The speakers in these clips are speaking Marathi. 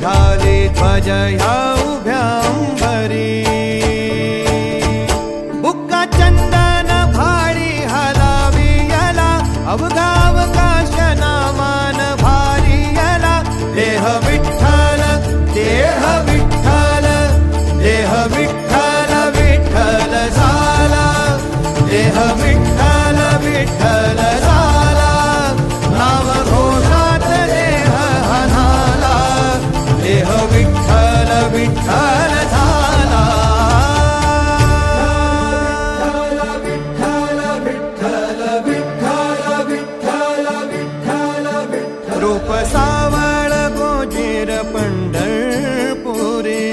झाले ध्वज ह्या उभ्या अंबरी बुक्का चंदन भारी हलावियला अवघा अवकाश नामान भारी यला देह विठ्ठल देह विठ्ठल देह विठ्ठल विठ्ठल झाला देह विठ्ठल विठ्ठल झाला नाम घोषात देह हनाला देह विठ्ठल विठ्ठल झाला विठ्ठल विठ्ठल विठ्ठल विठ्ठल विठ्ठल विठ्ठल रूप सावळ गोजीर पंढरपुरी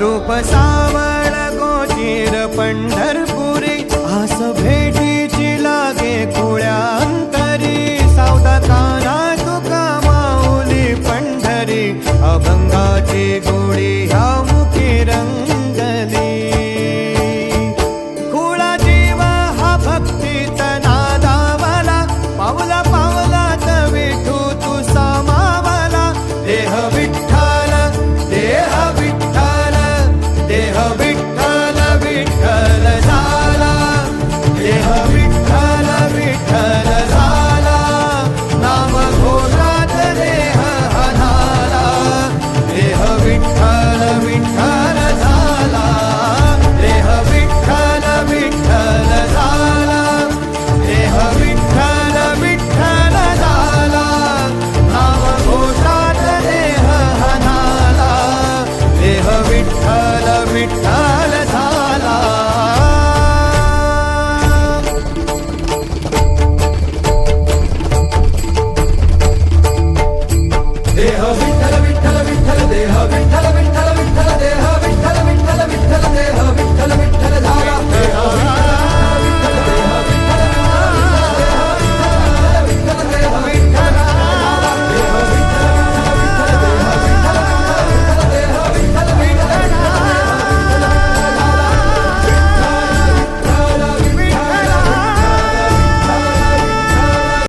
रूप सावळ गोजीर पंढरपुरी